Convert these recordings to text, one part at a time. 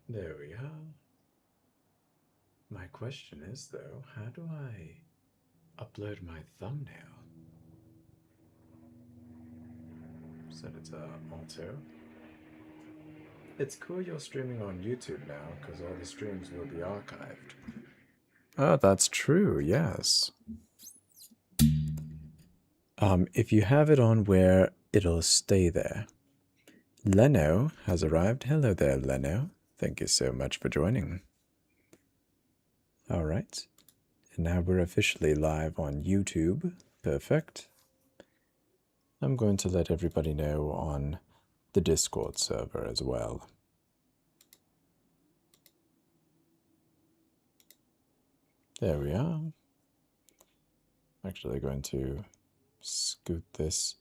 There we are. My question is, though, how do I upload my thumbnail? Set it to auto. It's cool you're streaming on YouTube now, because all the streams will be archived. Oh, that's true, yes. If you have it on where it'll stay there. Leno has arrived. Hello there, Leno. Thank you so much for joining. All right. And now we're officially live on YouTube. Perfect. I'm going to let everybody know on the Discord server as well. There we are. I'm actually going to scoot this.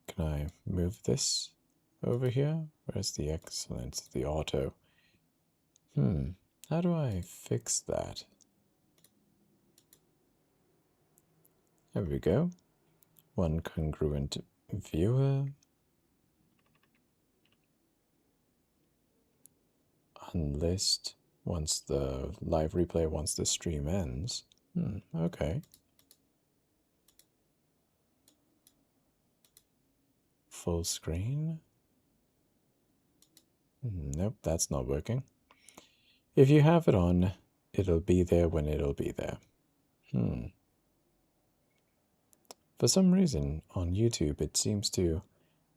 Can I move this over here? Where's the excellent, the auto? How do I fix that? There we go. One congruent viewer. Unlist once the live replay, once the stream ends. Okay. Full screen. Nope, that's not working. If you have it on, it'll be there when it'll be there. For some reason, on YouTube, it seems to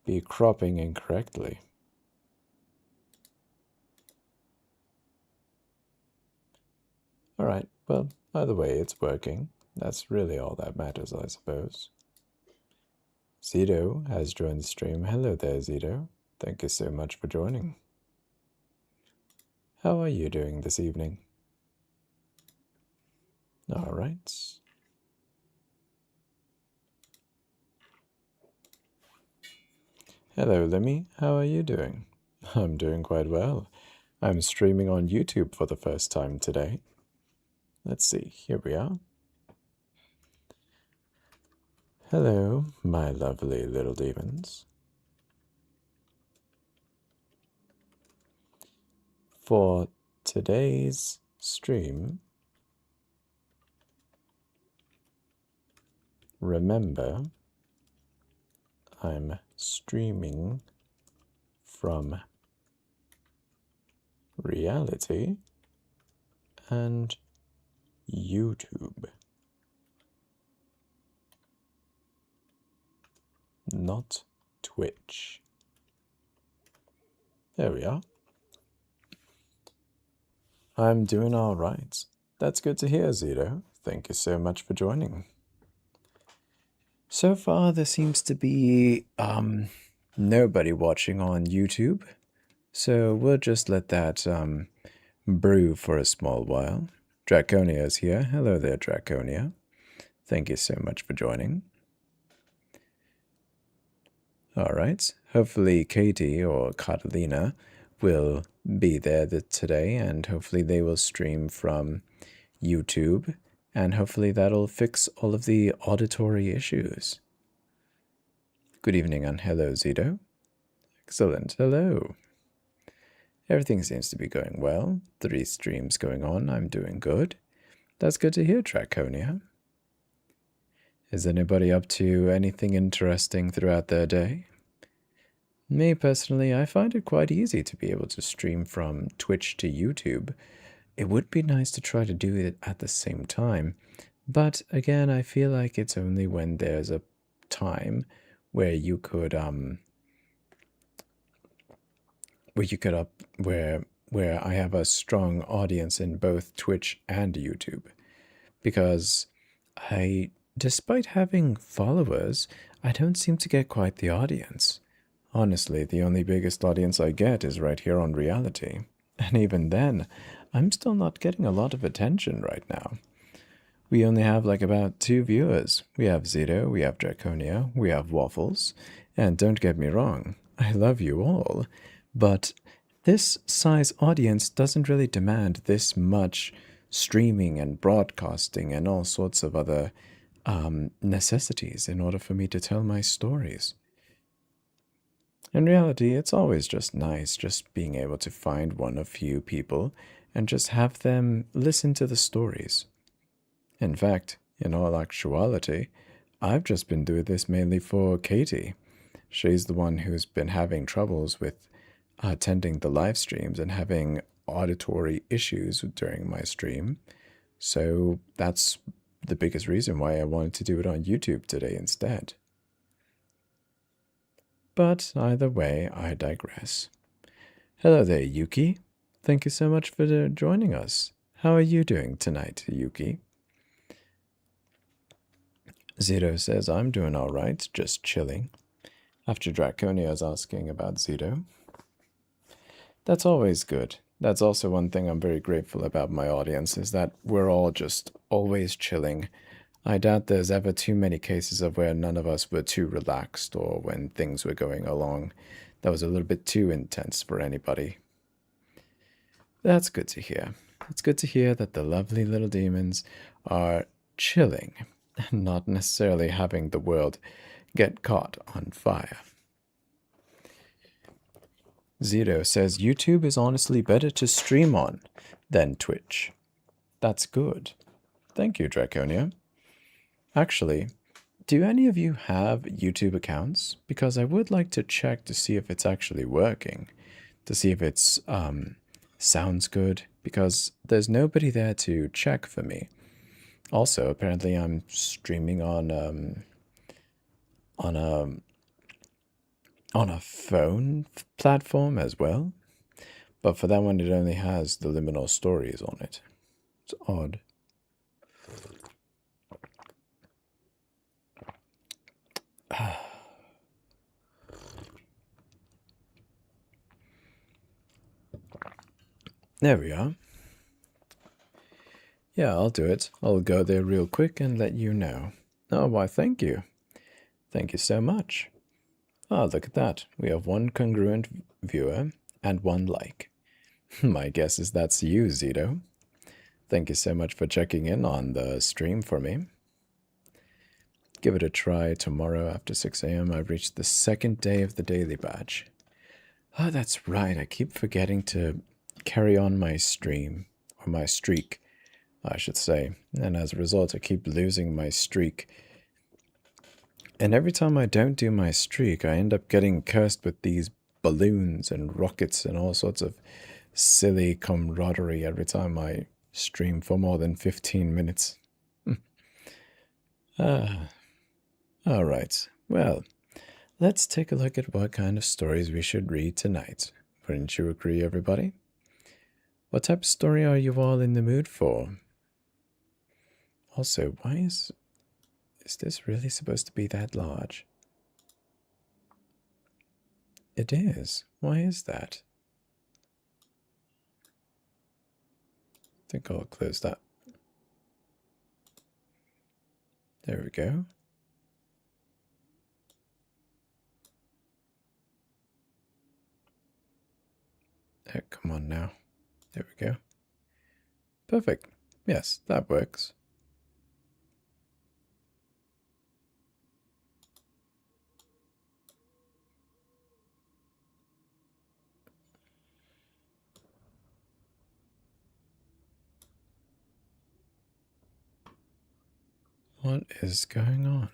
be cropping incorrectly. Alright, well, either way, it's working. That's really all that matters, I suppose. Zito has joined the stream. Hello there, Zito. Thank you so much for joining. How are you doing this evening? Alright. Hello, Limmy. How are you doing? I'm doing quite well. I'm streaming on YouTube for the first time today. Let's see. Here we are. Hello, my lovely little demons. For today's stream, remember, I'm streaming from reality and YouTube, not Twitch. There we are. I'm doing all right. That's good to hear, Zito. Thank you so much for joining. So far, there seems to be nobody watching on YouTube, so we'll just let that brew for a small while. Draconia is here. Hello there, Draconia. Thank you so much for joining. All right. Hopefully Katie or Catalina will be there today, and hopefully they will stream from YouTube, and hopefully that'll fix all of the auditory issues. Good evening and hello, Zito. Excellent. Hello. Everything seems to be going well. 3 streams going on. I'm doing good. That's good to hear, Draconia. Is anybody up to anything interesting throughout their day? Me, personally, I find it quite easy to be able to stream from Twitch to YouTube. It would be nice to try to do it at the same time, but again, I feel like it's only when there's a time where you could, where I have a strong audience in both Twitch and YouTube, because despite having followers, I don't seem to get quite the audience. Honestly, the only biggest audience I get is right here on reality. And even then, I'm still not getting a lot of attention right now. We only have like about 2 viewers. We have Zito, we have Draconia, we have Waffles. And don't get me wrong, I love you all. But this size audience doesn't really demand this much streaming and broadcasting and all sorts of other necessities in order for me to tell my stories. In reality, it's always just nice just being able to find one of few people and just have them listen to the stories. In fact, in all actuality, I've just been doing this mainly for Katie. She's the one who's been having troubles with attending the live streams and having auditory issues during my stream. So that's the biggest reason why I wanted to do it on YouTube today instead. But either way, I digress. Hello there, Yuki. Thank you so much for joining us. How are you doing tonight, Yuki? Zito says, I'm doing alright, just chilling. After Draconia is asking about Zito. That's always good. That's also one thing I'm very grateful about my audience, is that we're all just always chilling. I doubt there's ever too many cases of where none of us were too relaxed or when things were going along that was a little bit too intense for anybody. That's good to hear. It's good to hear that the lovely little demons are chilling and not necessarily having the world get caught on fire. Zito says YouTube is honestly better to stream on than Twitch. That's good. Thank you, Draconia. Actually, do any of you have YouTube accounts? Because I would like to check to see if it's actually working, to see if it's sounds good, because there's nobody there to check for me. Also, apparently I'm streaming on a phone platform as well, but for that one it only has the Liminal Stories on it. It's odd. There we are. Yeah, I'll do it. I'll go there real quick and let you know. Oh, why, thank you. Thank you so much. Oh, look at that. We have one congruent viewer and one like. My guess is that's you, Zito. Thank you so much for checking in on the stream for me. Give it a try tomorrow after 6 a.m. I've reached the second day of the daily badge. Oh, that's right. I keep forgetting to carry on my stream, or my streak, I should say. And as a result, I keep losing my streak. And every time I don't do my streak, I end up getting cursed with these balloons and rockets and all sorts of silly camaraderie every time I stream for more than 15 minutes. Alright, well, let's take a look at what kind of stories we should read tonight. Wouldn't you agree, everybody? What type of story are you all in the mood for? Also, why is this really supposed to be that large? It is. Why is that? I think I'll close that. There we go. Oh, come on now. There we go. Perfect. Yes, that works. What is going on?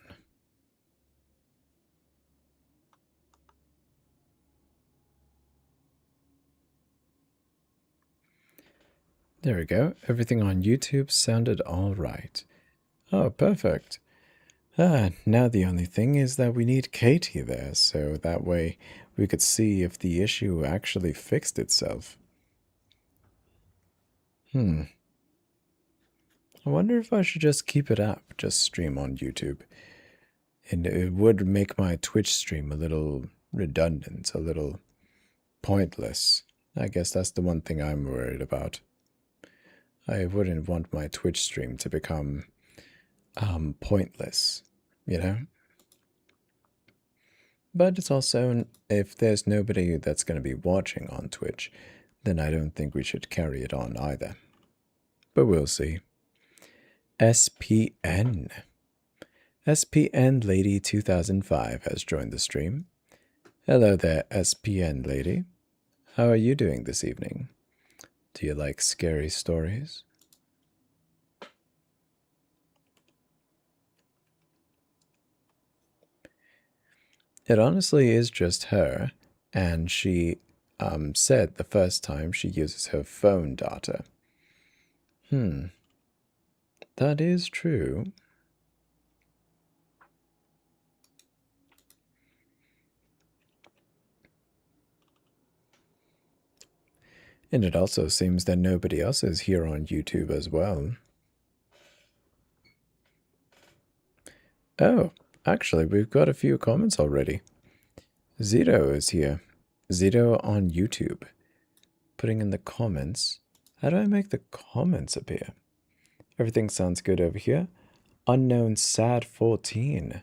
There we go. Everything on YouTube sounded all right. Oh, perfect. Now the only thing is that we need Katie there, so that way we could see if the issue actually fixed itself. I wonder if I should just keep it up, just stream on YouTube. And it would make my Twitch stream a little redundant, a little pointless. I guess that's the one thing I'm worried about. I wouldn't want my Twitch stream to become pointless, you know? But it's also, if there's nobody that's going to be watching on Twitch, then I don't think we should carry it on either. But we'll see. SPN Lady 2005 has joined the stream. Hello there, SPN lady. How are you doing this evening? Do you like scary stories? It honestly is just her, and she said the first time she uses her phone data. That is true. And it also seems that nobody else is here on YouTube as well. Oh, actually, we've got a few comments already. Zito is here. Zito on YouTube. Putting in the comments. How do I make the comments appear? Everything sounds good over here. Unknown Sad 14.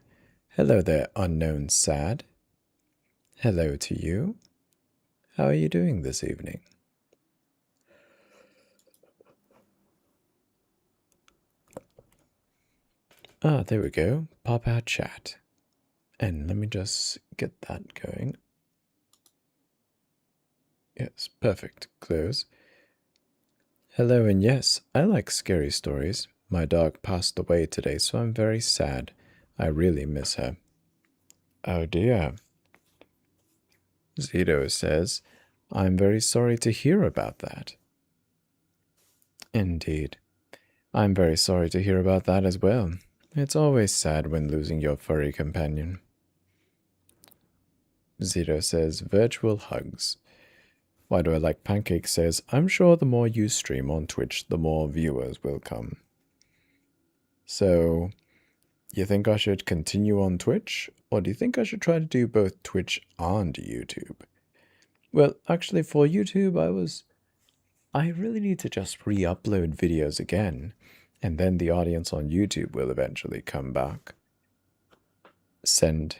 Hello there, Unknown Sad. Hello to you. How are you doing this evening? Ah, there we go. Pop out chat. And let me just get that going. Yes, perfect. Close. Hello, and yes, I like scary stories. My dog passed away today, so I'm very sad. I really miss her. Oh dear. Zito says, I'm very sorry to hear about that. Indeed. I'm very sorry to hear about that as well. It's always sad when losing your furry companion. Zito says, virtual hugs. Why do I like Pancake says, I'm sure the more you stream on Twitch, the more viewers will come. So, you think I should continue on Twitch? Or do you think I should try to do both Twitch and YouTube? Well, actually for YouTube, I really need to just re-upload videos again. And then the audience on YouTube will eventually come back. Send.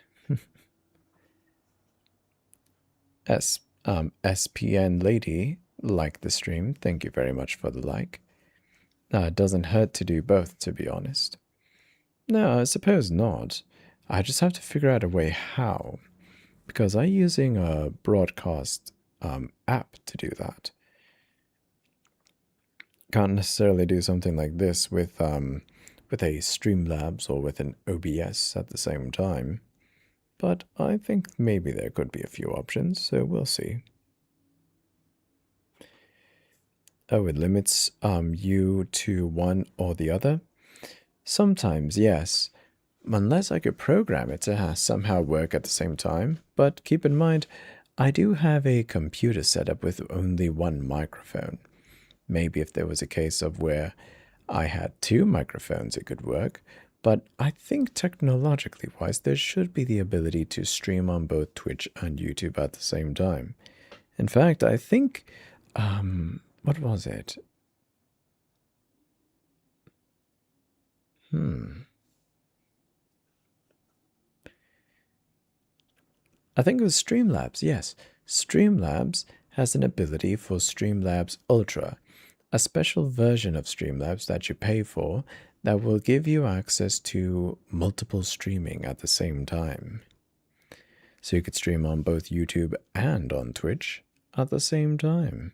SPN lady, like the stream. Thank you very much for the like. It doesn't hurt to do both, to be honest. No, I suppose not. I just have to figure out a way how. Because I'm using a broadcast app to do that. Can't necessarily do something like this with a Streamlabs or with an OBS at the same time. But I think maybe there could be a few options, so we'll see. Oh, it limits you to one or the other? Sometimes, yes. Unless I could program it to somehow work at the same time. But keep in mind, I do have a computer set up with only one microphone. Maybe if there was a case of where I had two microphones, it could work. But I think technologically wise, there should be the ability to stream on both Twitch and YouTube at the same time. In fact, I think, what was it? I think it was Streamlabs, yes. Streamlabs has an ability for Streamlabs Ultra, a special version of Streamlabs that you pay for that will give you access to multiple streaming at the same time. So you could stream on both YouTube and on Twitch at the same time.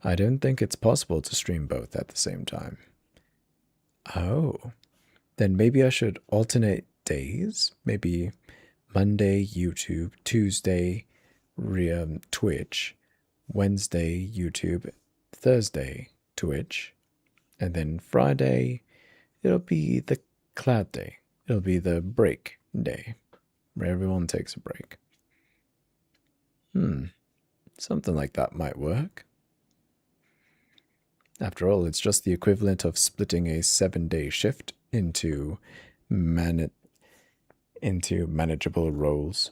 I don't think it's possible to stream both at the same time. Oh, then maybe I should alternate days? Maybe Monday, YouTube, Tuesday, Twitch, Wednesday, YouTube, Thursday, Twitch, and then Friday, it'll be the cloud day. It'll be the break day, where everyone takes a break. Something like that might work. After all, it's just the equivalent of splitting a 7-day shift into manageable roles.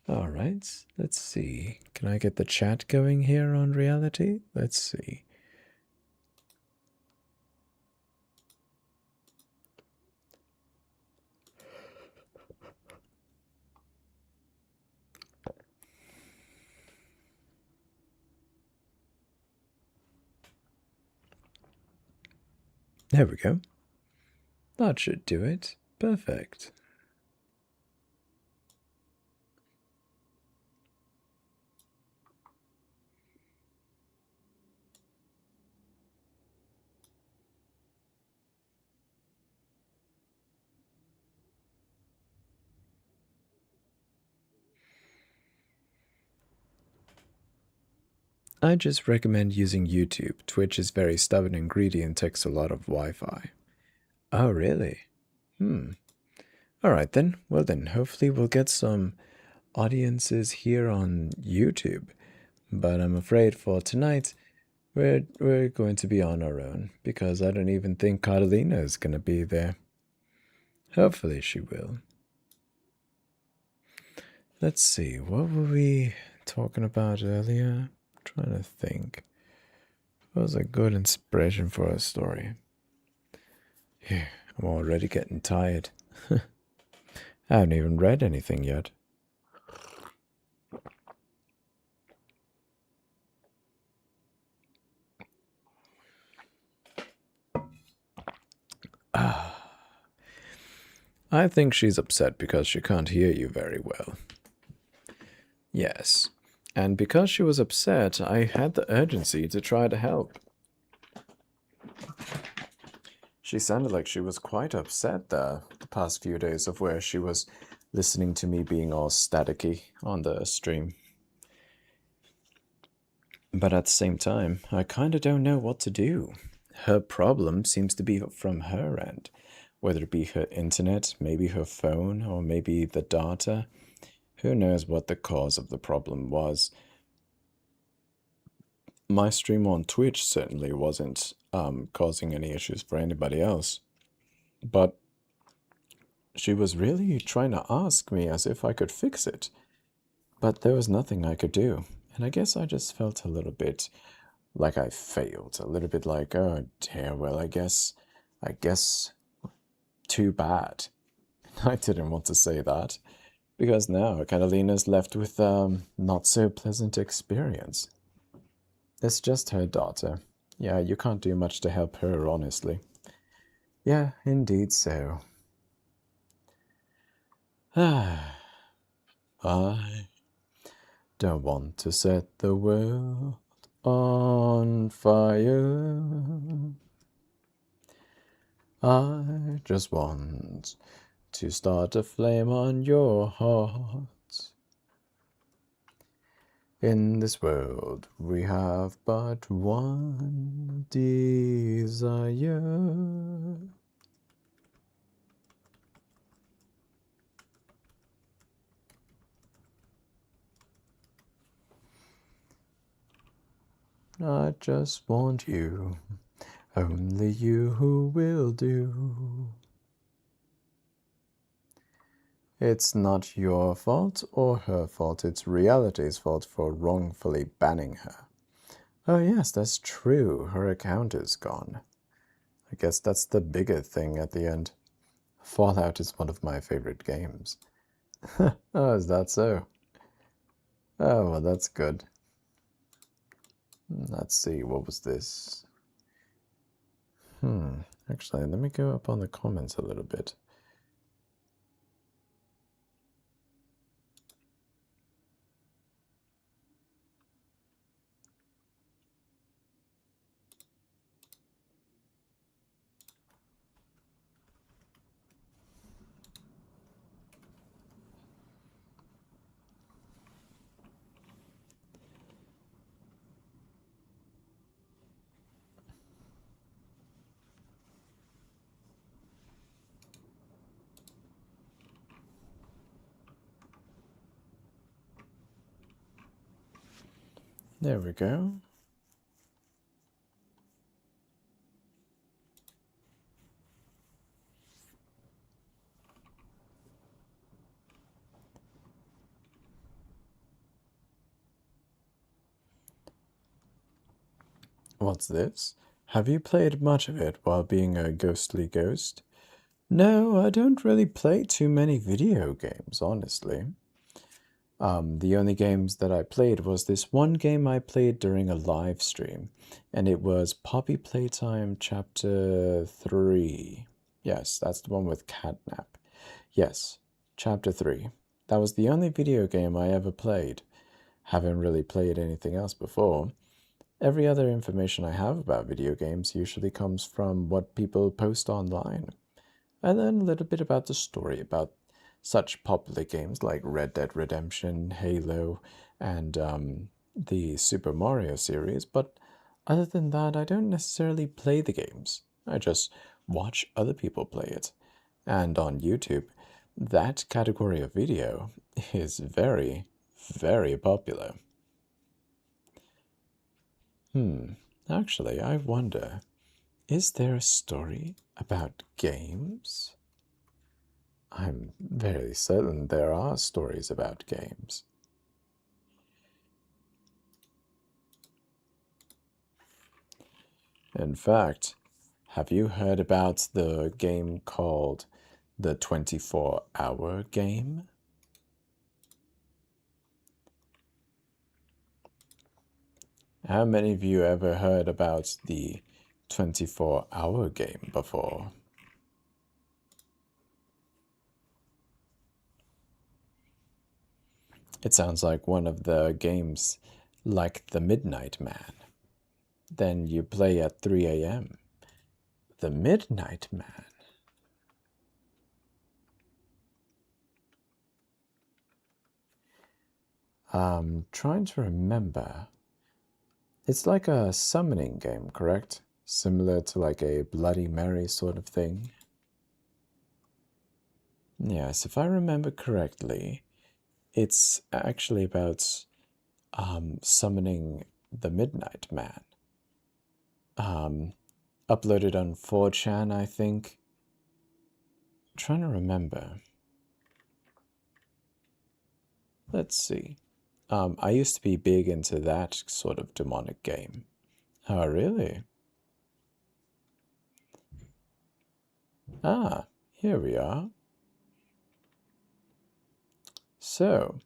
All right, let's see. Can I get the chat going here on reality? Let's see. There we go. That should do it. Perfect. I just recommend using YouTube. Twitch is very stubborn and greedy and takes a lot of Wi-Fi. Oh, really? Hmm. Alright then. Well then, hopefully we'll get some audiences here on YouTube. But I'm afraid for tonight, we're going to be on our own, because I don't even think Catalina is gonna be there. Hopefully she will. Let's see, what were we talking about earlier? I'm trying to think. What was a good inspiration for a story? Yeah, I'm already getting tired. I haven't even read anything yet. I think she's upset because she can't hear you very well. Yes, and because she was upset, I had the urgency to try to help. She sounded like she was quite upset the past few days of where she was listening to me being all staticky on the stream. But at the same time, I kinda don't know what to do. Her problem seems to be from her end, whether it be her internet, maybe her phone, or maybe the data. Who knows what the cause of the problem was. My stream on Twitch certainly wasn't causing any issues for anybody else. But she was really trying to ask me as if I could fix it. But there was nothing I could do. And I guess I just felt a little bit like I failed. A little bit like, oh dear, well, I guess too bad. I didn't want to say that. Because now Catalina's left with not so pleasant experience. It's just her daughter. Yeah, you can't do much to help her, honestly. Yeah, indeed so. I don't want to set the world on fire. I just want to start a flame on your heart. In this world, we have but one desire. I just want you, only you who will do. It's not your fault or her fault, it's reality's fault for wrongfully banning her. Oh yes, that's true, her account is gone. I guess that's the bigger thing at the end. Fallout is one of my favorite games. Oh, is that so? Oh, well, that's good. Let's see, what was this? Actually, let me go up on the comments a little bit. There we go. What's this? Have you played much of it while being a ghostly ghost? No, I don't really play too many video games, honestly. The only games that I played was this one game I played during a live stream, and it was Poppy Playtime Chapter 3. Yes, that's the one with Catnap. Yes, Chapter 3. That was the only video game I ever played. Haven't really played anything else before. Every other information I have about video games usually comes from what people post online. I learn a little bit about the story about such popular games like Red Dead Redemption, Halo, and the Super Mario series, but other than that, I don't necessarily play the games. I just watch other people play it. And on YouTube, that category of video is very, very popular. Actually, I wonder, is there a story about games? I'm very certain there are stories about games. In fact, have you heard about the game called the 24-hour game? How many of you ever heard about the 24-hour game before? It sounds like one of the games like the Midnight Man. Then you play at 3 a.m. The Midnight Man. I'm trying to remember. It's like a summoning game, correct? Similar to like a Bloody Mary sort of thing. Yes, if I remember correctly, it's actually about summoning the Midnight Man. Uploaded on 4chan, I think. I'm trying to remember. Let's see. I used to be big into that sort of demonic game. Oh, really? Ah, here we are. So,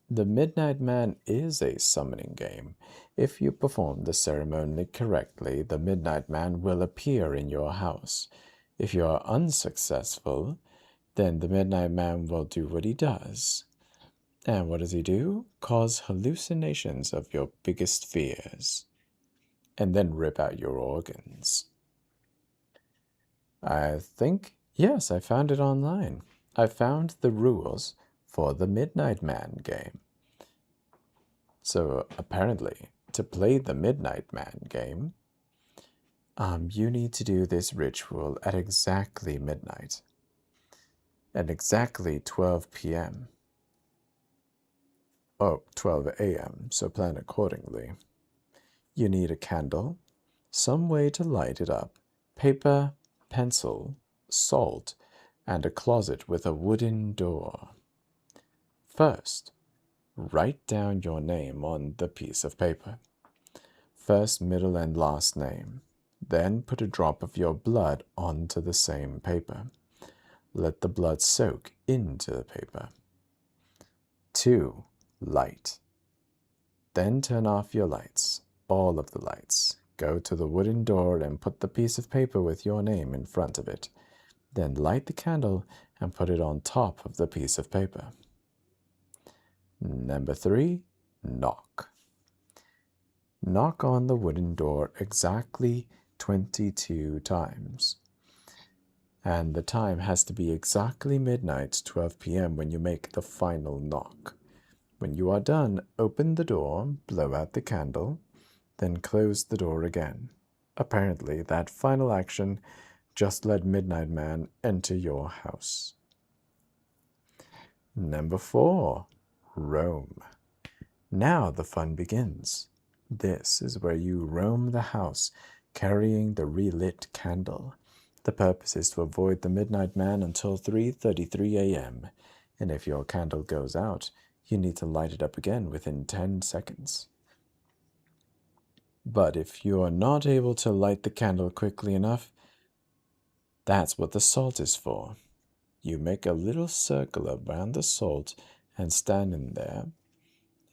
the Midnight Man is a summoning game. If you perform the ceremony correctly, the Midnight Man will appear in your house. If you are unsuccessful, then the Midnight Man will do what he does. And what does he do? Cause hallucinations of your biggest fears, and then rip out your organs. I think, yes, I found it online. I found the rules for the Midnight Man game. So apparently, to play the Midnight Man game, you need to do this ritual at exactly midnight, at exactly 12 p.m. Oh, 12 a.m., so plan accordingly. You need a candle, some way to light it up, paper, pencil, salt, and a closet with a wooden door. First, write down your name on the piece of paper. First, middle, and last name. Then put a drop of your blood onto the same paper. Let the blood soak into the paper. 2. Light. Then turn off your lights, all of the lights. Go to the wooden door and put the piece of paper with your name in front of it. Then light the candle and put it on top of the piece of paper. Number 3. Knock. Knock on the wooden door exactly 22 times. And the time has to be exactly midnight, 12 p.m. when you make the final knock. When you are done, open the door, blow out the candle, then close the door again. Apparently, that final action just let Midnight Man enter your house. Number 4. Roam. Now the fun begins. This is where you roam the house, carrying the relit candle. The purpose is to avoid the Midnight Man until 3:33 a.m., and if your candle goes out, you need to light it up again within 10 seconds. But if you are not able to light the candle quickly enough, that's what the salt is for. You make a little circle around the salt and stand in there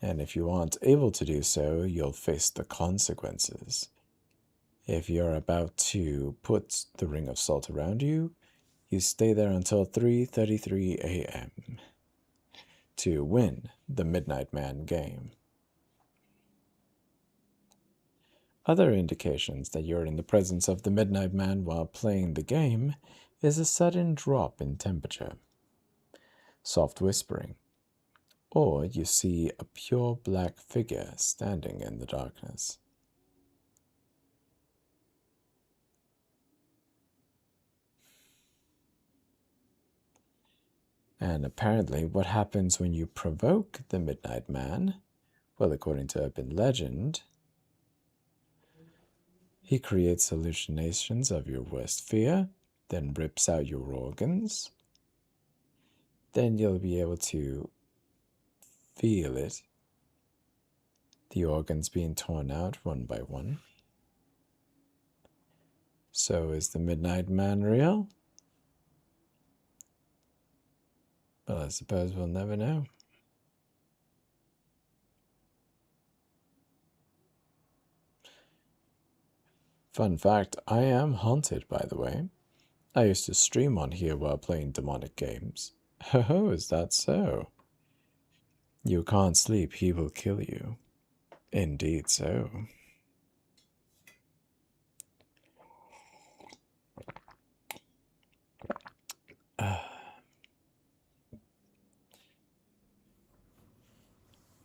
And if you aren't able to do so, you'll face the consequences. If you're about to put the ring of salt around you, you stay there until 3:33 a.m. to win the Midnight Man game. Other indications that you're in the presence of the Midnight Man while playing the game is a sudden drop in temperature, soft whispering, or you see a pure black figure standing in the darkness. And apparently, what happens when you provoke the Midnight Man, well, according to urban legend, he creates hallucinations of your worst fear, then rips out your organs. Then you'll be able to feel it, the organs being torn out one by one. So is the Midnight Man real? Well, I suppose we'll never know. Fun fact, I am haunted, by the way. I used to stream on here while playing demonic games. Oh, is that so? You can't sleep, he will kill you. Indeed so.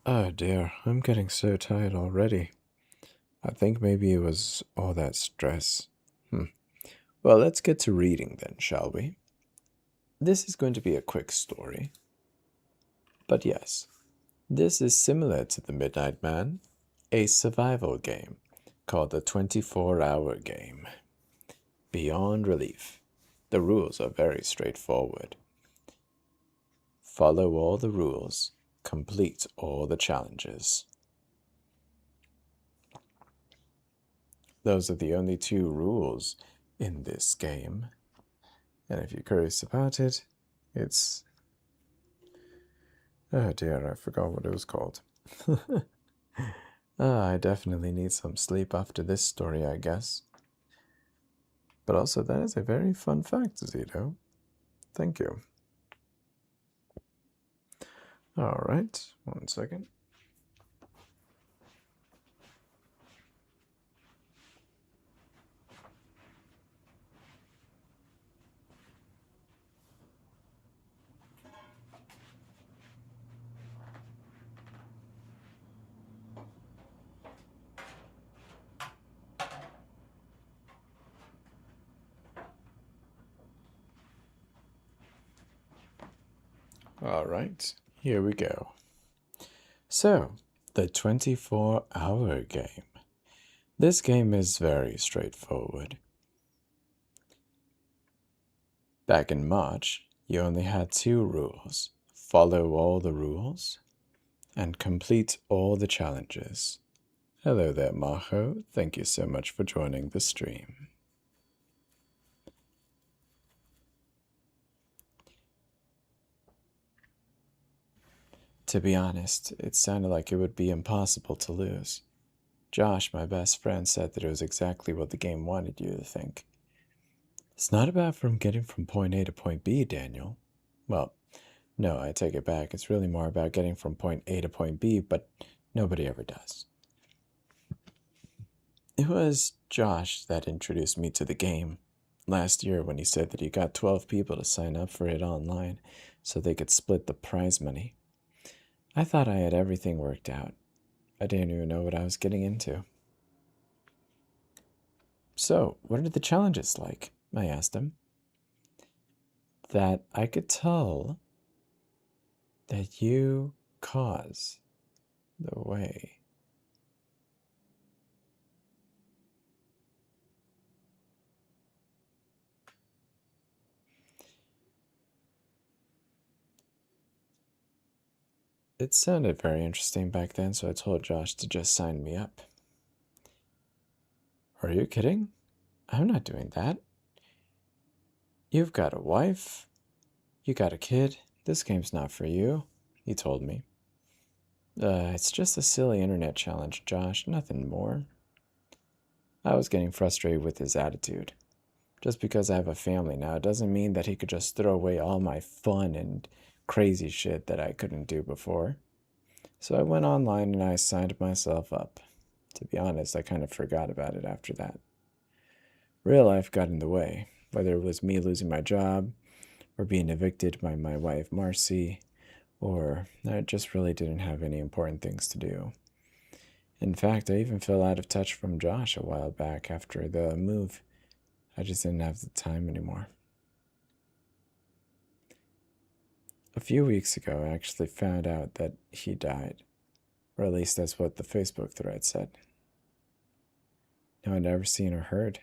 Oh dear, I'm getting so tired already. I think maybe it was all that stress. Well, let's get to reading then, shall we? This is going to be a quick story. But yes, this is similar to the Midnight Man, a survival game called the 24-hour game. Beyond relief. The rules are very straightforward. Follow all the rules. Complete all the challenges. Those are the only 2 rules in this game. And if you're curious about it, it's... Oh dear, I forgot what it was called. I definitely need some sleep after this story, I guess. But also, that is a very fun fact, Zito. Thank you. Alright, one second. Alright, here we go. So, the 24-hour game. This game is very straightforward. Back in March, you only had 2 rules. Follow all the rules, and complete all the challenges. Hello there, Maho. Thank you so much for joining the stream. To be honest, it sounded like it would be impossible to lose. Josh, my best friend, said that it was exactly what the game wanted you to think. It's not about getting from point A to point B, Daniel. Well, no, I take it back. It's really more about getting from point A to point B, but nobody ever does. It was Josh that introduced me to the game last year when he said that he got 12 people to sign up for it online so they could split the prize money. I thought I had everything worked out. I didn't even know what I was getting into. So, what are the challenges like? I asked him. That I could tell that you cause the way. It sounded very interesting back then, so I told Josh to just sign me up. Are you kidding? I'm not doing that. You've got a wife. You got a kid. This game's not for you, he told me. It's just a silly internet challenge, Josh, nothing more. I was getting frustrated with his attitude. Just because I have a family now doesn't mean that he could just throw away all my fun and crazy shit that I couldn't do before. So I went online and I signed myself up. To be honest, I kind of forgot about it after that. Real life got in the way, whether it was me losing my job, or being evicted by my wife Marcy, or I just really didn't have any important things to do. In fact, I even fell out of touch from Josh a while back after the move. I just didn't have the time anymore. A few weeks ago, I actually found out that he died, or at least that's what the Facebook thread said. No, I'd never seen or heard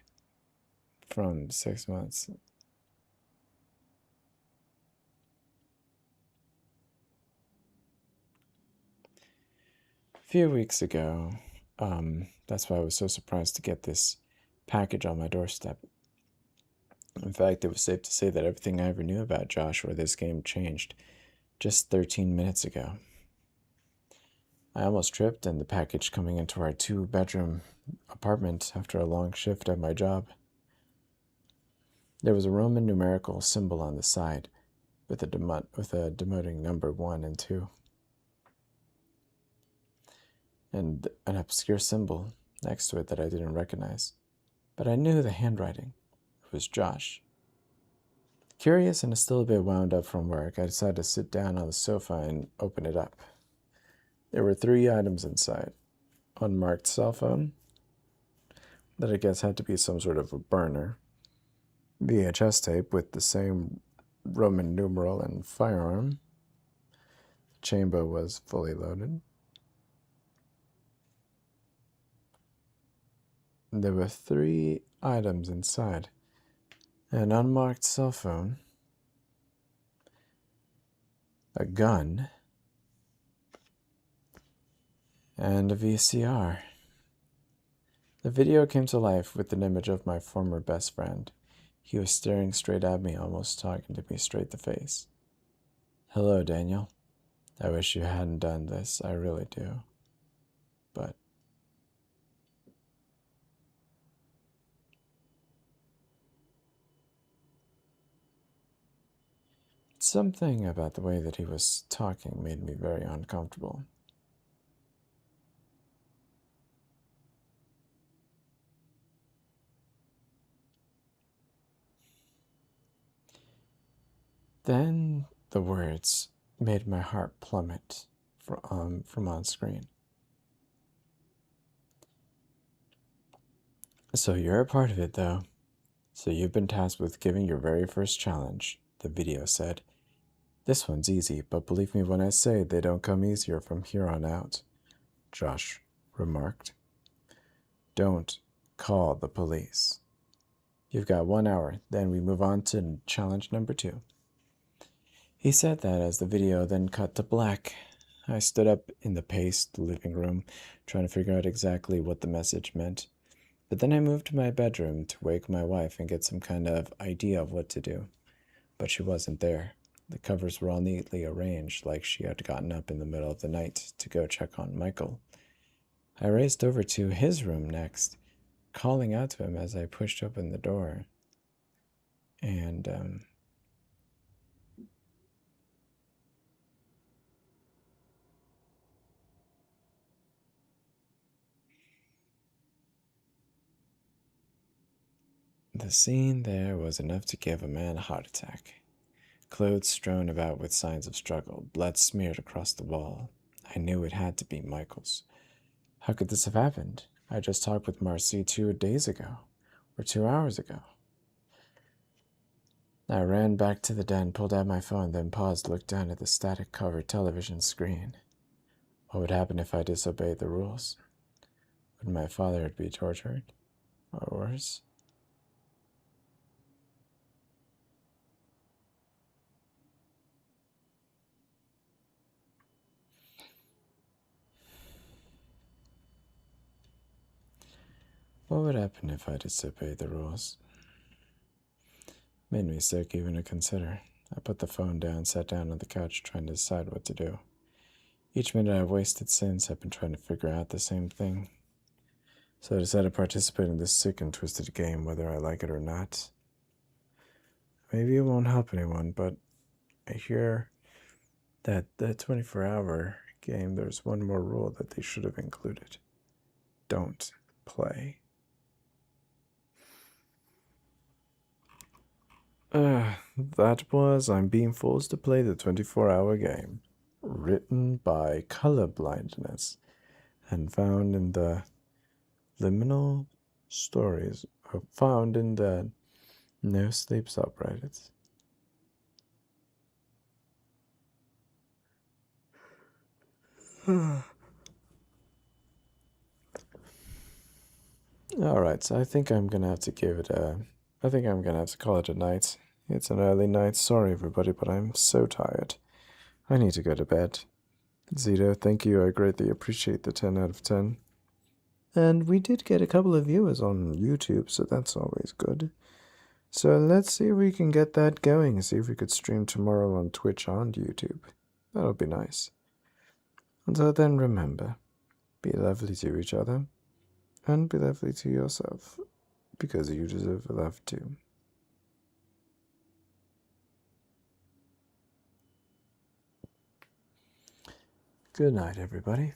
from 6 months. A few weeks ago, that's why I was so surprised to get this package on my doorstep. In fact, it was safe to say that everything I ever knew about Josh or this game changed just 13 minutes ago. I almost tripped in the package coming into our 2-bedroom apartment after a long shift at my job. There was a Roman numerical symbol on the side with a denoting number 1 and 2, and an obscure symbol next to it that I didn't recognize. But I knew the handwriting. It was Josh. Curious and still a bit wound up from work, I decided to sit down on the sofa and open it up. There were 3 items inside. Unmarked cell phone, that I guess had to be some sort of a burner. VHS tape with the same Roman numeral and firearm. The chamber was fully loaded. There were 3 items inside. An unmarked cell phone, a gun, and a VCR. The video came to life with an image of my former best friend. He was staring straight at me, almost talking to me straight to face. Hello, Daniel. I wish you hadn't done this, I really do. But something about the way that he was talking made me very uncomfortable. Then the words made my heart plummet from on screen. So you're a part of it, though. So you've been tasked with giving your very first challenge, the video said. This one's easy, but believe me when I say they don't come easier from here on out, Josh remarked. Don't call the police. You've got 1 hour, then we move on to challenge number 2. He said that as the video then cut to black. I stood up in the paced living room, trying to figure out exactly what the message meant. But then I moved to my bedroom to wake my wife and get some kind of idea of what to do. But she wasn't there. The covers were all neatly arranged, like she had gotten up in the middle of the night to go check on Michael. I raced over to his room next, calling out to him as I pushed open the door. And, the scene there was enough to give a man a heart attack. Clothes strewn about with signs of struggle, blood smeared across the wall. I knew it had to be Michael's. How could this have happened? I just talked with Marcy 2 days ago, or 2 hours ago. I ran back to the den, pulled out my phone, then paused, looked down at the static-covered television screen. What would happen if I disobeyed the rules? Would my father be tortured? Or worse? What would happen if I disobeyed the rules? Made me sick even to consider. I put the phone down, sat down on the couch, trying to decide what to do. Each minute I've wasted since, I've been trying to figure out the same thing. So I decided to participate in this sick and twisted game, whether I like it or not. Maybe it won't help anyone, but I hear that the 24-hour game, there's one more rule that they should have included. Don't play. That was I'm being forced to play the 24-hour game. Written by Colorblindness and found in the Liminal Stories, or found in the No Sleep subreddit. Alright, so I think I'm gonna have to give it a... I think I'm gonna have to call it a night. It's an early night, sorry everybody, but I'm so tired. I need to go to bed. Zito, thank you, I greatly appreciate the 10 out of 10. And we did get a couple of viewers on YouTube, so that's always good. So let's see if we can get that going, see if we could stream tomorrow on Twitch and YouTube. That'll be nice. Until then, remember, be lovely to each other, and be lovely to yourself, because you deserve love too. Good night, everybody.